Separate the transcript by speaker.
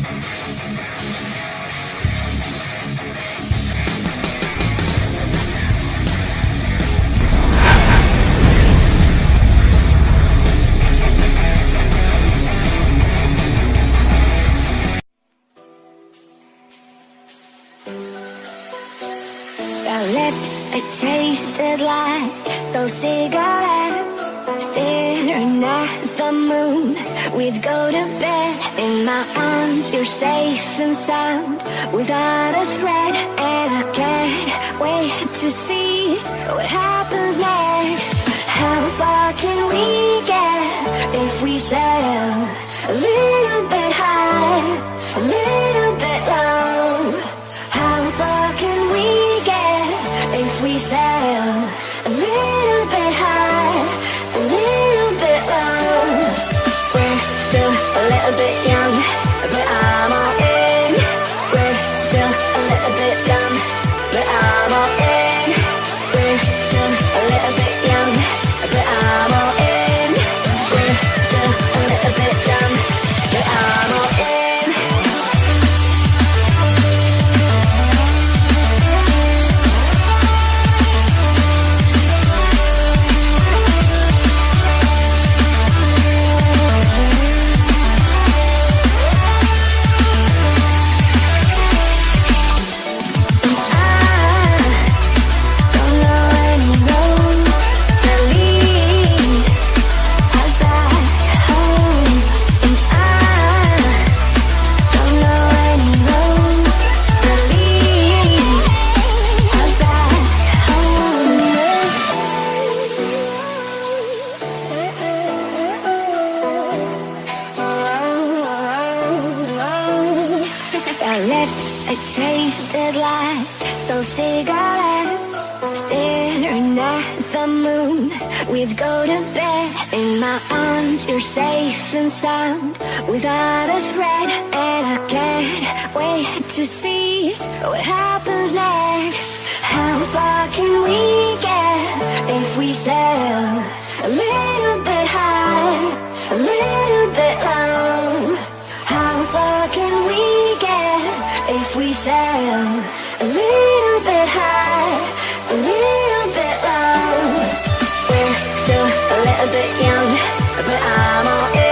Speaker 1: Our lips, they tasted like those cigarettes. Staring at the moon, we'd go to bed. In my arms, you're safe and sound, without a threat. And I can't wait to see what happens next. How far can we get if we sail a little bit high, a little bit low? How far can we get if we sail a little bit high, a little bit low? We're still a little bit young, but I'm all in. We're still a little bit dumb, but I'm all in. We're still a little bit young, but I'm all in. We're still a little bit dumb, but I'm all in. Our lips, it tasted like those cigarettes. Staring at the moon, we'd go to bed. In my arms, you're safe and sound, without a threat. And I can't wait to see what happens next. How far can we get if we sail a little bit high, a little bit low? How far can we get if we sail a little bit high, a little bit low? We're still a little bit young, but I'm all in.